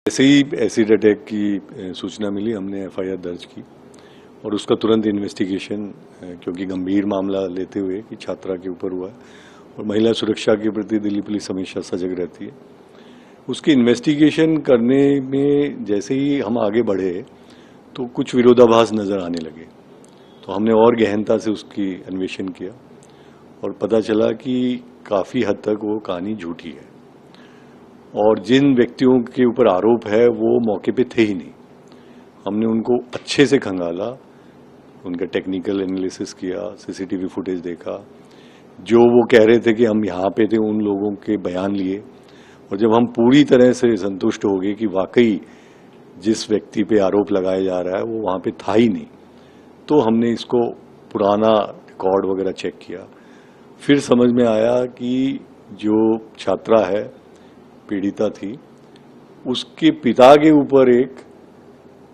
जैसे ही acid attack की सूचना मिली, हमने एफआईआर दर्ज की और उसका तुरंत इन्वेस्टिगेशन, क्योंकि गंभीर मामला लेते हुए कि छात्रा के ऊपर हुआ और महिला सुरक्षा के प्रति दिल्ली पुलिस हमेशा सजग रहती है, उसकी इन्वेस्टिगेशन करने में जैसे ही हम आगे बढ़े तो कुछ विरोधाभास नजर आने लगे। तो हमने और गहनता से उसकी अन्वेषण किया और पता चला कि काफी हद तक वो कहानी झूठी है और जिन व्यक्तियों के ऊपर आरोप है वो मौके पे थे ही नहीं। हमने उनको अच्छे से खंगाला, उनका टेक्निकल एनालिसिस किया, सीसीटीवी फुटेज देखा, जो वो कह रहे थे कि हम यहाँ पे थे उन लोगों के बयान लिए और जब हम पूरी तरह से संतुष्ट हो गए कि वाकई जिस व्यक्ति पे आरोप लगाया जा रहा है वो वहाँ पे था ही नहीं, तो हमने इसको पुराना रिकॉर्ड वगैरह चेक किया। फिर समझ में आया कि जो छात्रा है, पीड़िता थी, उसके पिता के ऊपर एक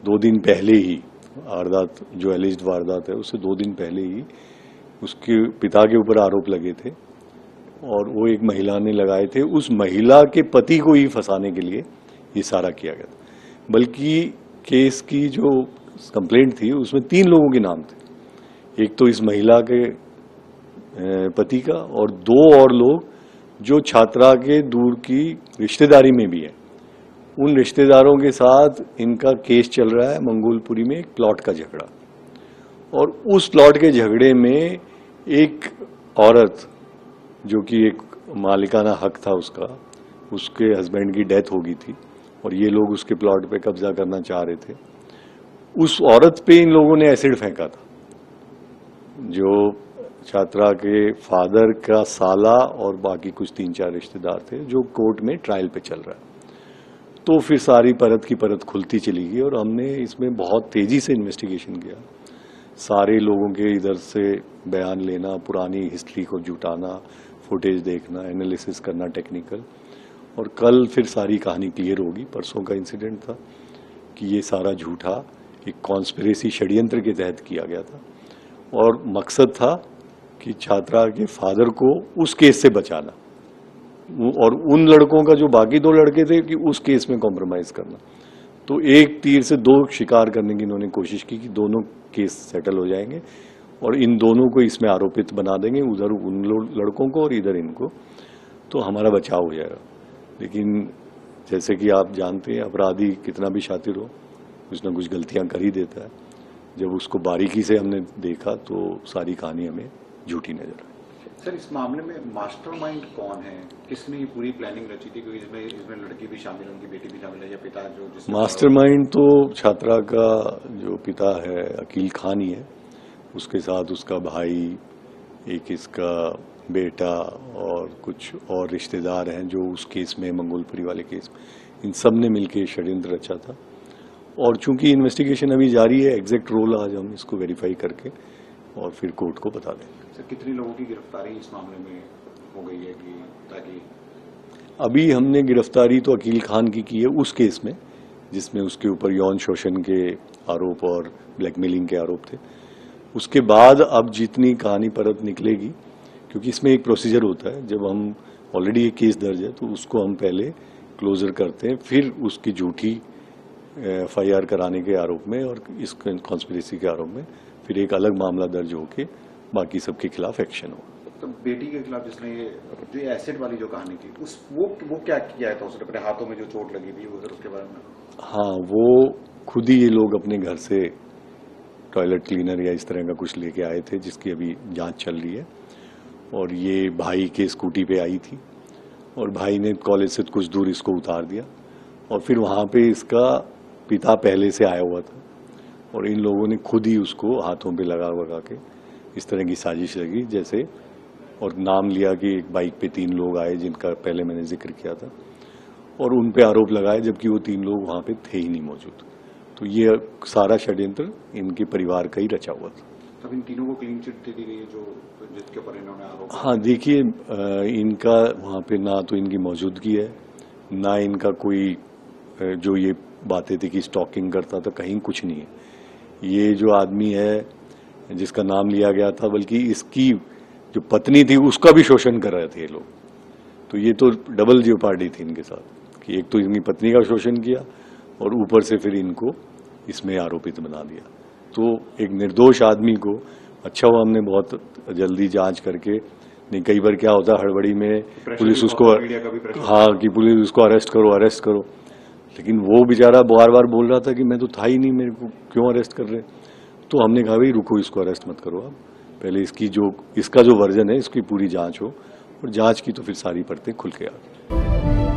2 दिन पहले ही वारदात, जो एलिज्ड वारदात है उससे 2 दिन पहले ही उसके पिता के ऊपर आरोप लगे थे और वो एक महिला ने लगाए थे। उस महिला के पति को ही फंसाने के लिए ये सारा किया गया था। बल्कि केस की जो कंप्लेंट थी उसमें 3 लोगों के नाम थे, एक तो इस महिला के पति का और 2 और लोग जो छात्रा के दूर की रिश्तेदारी में भी है। उन रिश्तेदारों के साथ इनका केस चल रहा है मंगोलपुरी में, एक प्लॉट का झगड़ा, और उस प्लॉट के झगड़े में एक औरत जो कि एक मालिकाना हक था उसका, उसके हस्बैंड की डेथ हो गई थी और ये लोग उसके प्लॉट पे कब्जा करना चाह रहे थे। उस औरत पे इन लोगों ने एसिड फेंका था। जो छात्रा के फादर का साला और बाकी कुछ 3-4 रिश्तेदार थे, जो कोर्ट में ट्रायल पे चल रहा है। तो फिर सारी परत की परत खुलती चली गई और हमने इसमें बहुत तेजी से इन्वेस्टिगेशन किया। सारे लोगों के इधर से बयान लेना, पुरानी हिस्ट्री को जुटाना, फुटेज देखना, एनालिसिस करना टेक्निकल, और कल फिर सारी कहानी क्लियर होगी। परसों का इंसिडेंट था कि ये सारा झूठा एक कॉन्स्पिरेसी षड्यंत्र के तहत किया गया था और मकसद था कि छात्रा के फादर को उस केस से बचाना और उन लड़कों का जो बाकी 2 लड़के थे कि उस केस में कॉम्प्रोमाइज करना। तो एक तीर से 2 शिकार करने की इन्होंने कोशिश की कि दोनों केस सेटल हो जाएंगे और इन दोनों को इसमें आरोपित बना देंगे, उधर उन लड़कों को और इधर इनको, तो हमारा बचाव हो जाएगा। लेकिन जैसे कि आप जानते हैं, अपराधी कितना भी शातिर हो, कुछ ना कुछ गलतियां कर ही देता है। जब उसको बारीकी से हमने देखा तो सारी कहानी हमें झूठी नजर आई। सर, इस मामले में मास्टरमाइंड कौन है? किसने ये पूरी प्लानिंग रची थी? क्योंकि इसमें लड़की भी शामिल है, उनकी बेटी भी शामिल है, या पिता जो मास्टरमाइंड तो छात्रा का जो पिता है अकील खान ही है, उसके साथ उसका भाई, एक इसका बेटा और कुछ और रिश्तेदार हैं जो उस केस में, मंगोलपुरी वाले केस में, इन सब ने मिलकर षड्यंत्र रचा था। और चूंकि इन्वेस्टिगेशन अभी जारी है, एग्जैक्ट रोल आज हम इसको वेरीफाई करके और फिर कोर्ट को बता देंगे। सर, कितने लोगों की गिरफ्तारी इस मामले में हो गई है कि ताकि? अभी हमने गिरफ्तारी तो अकील खान की है उस केस में जिसमें उसके ऊपर यौन शोषण के आरोप और ब्लैकमेलिंग के आरोप थे। उसके बाद अब जितनी कहानी परत निकलेगी, क्योंकि इसमें एक प्रोसीजर होता है, जब हम ऑलरेडी एक केस दर्ज है तो उसको हम पहले क्लोजर करते हैं, फिर उसकी झूठी एफआईआर कराने के आरोप में और इस कॉन्स्पिरेसी के आरोप में फिर एक अलग मामला दर्ज होके बाकी सबके खिलाफ एक्शन हो। तो बेटी के खिलाफ जिसने ये जो एसिड वाली जो कहानी थी, उस वो क्या किया था उसने? अपने हाथों में जो चोट लगी थी उधर, उसके बारे में? हाँ, वो खुद ही ये लोग अपने घर से टॉयलेट क्लीनर या इस तरह का कुछ लेके आए थे, जिसकी अभी जांच चल रही है। और ये भाई के स्कूटी पे आई थी और भाई ने कॉलेज से कुछ दूर इसको उतार दिया और फिर वहां पे इसका पिता पहले से आया हुआ था और इन लोगों ने खुद ही उसको हाथों पे लगा के इस तरह की साजिश लगी जैसे, और नाम लिया कि एक बाइक पे 3 लोग आए जिनका पहले मैंने जिक्र किया था और उन पे आरोप लगाए, जबकि वो 3 लोग वहां पे थे ही नहीं मौजूद। तो ये सारा षड्यंत्र इनके परिवार का ही रचा हुआ था। तब इन तीनों को क्लीन चिट दे दी गई है जो जिसके ऊपर इन्होंने आरोप? हाँ, देखिए, इनका वहां पे ना तो इनकी मौजूदगी है, ना इनका कोई जो ये बातें थी कि स्टॉकिंग करता था, कहीं कुछ नहीं है। ये जो आदमी है जिसका नाम लिया गया था, बल्कि इसकी जो पत्नी थी उसका भी शोषण कर रहे थे ये लोग। तो ये तो डबल जेपार्डी थी इनके साथ कि एक तो इनकी पत्नी का शोषण किया और ऊपर से फिर इनको इसमें आरोपित बना दिया। तो एक निर्दोष आदमी को अच्छा हुआ हमने बहुत जल्दी जांच करके, नहीं कई बार क्या होता है हड़बड़ी में पुलिस उसको, हाँ कि पुलिस उसको अरेस्ट करो, लेकिन वो बेचारा बार बार बोल रहा था कि मैं तो था ही नहीं, मेरे को क्यों अरेस्ट कर रहे। तो हमने कहा भाई रुको, इसको अरेस्ट मत करो, आप पहले इसका जो वर्जन है इसकी पूरी जांच हो, और जांच की तो फिर सारी परतें खुल के आ गई।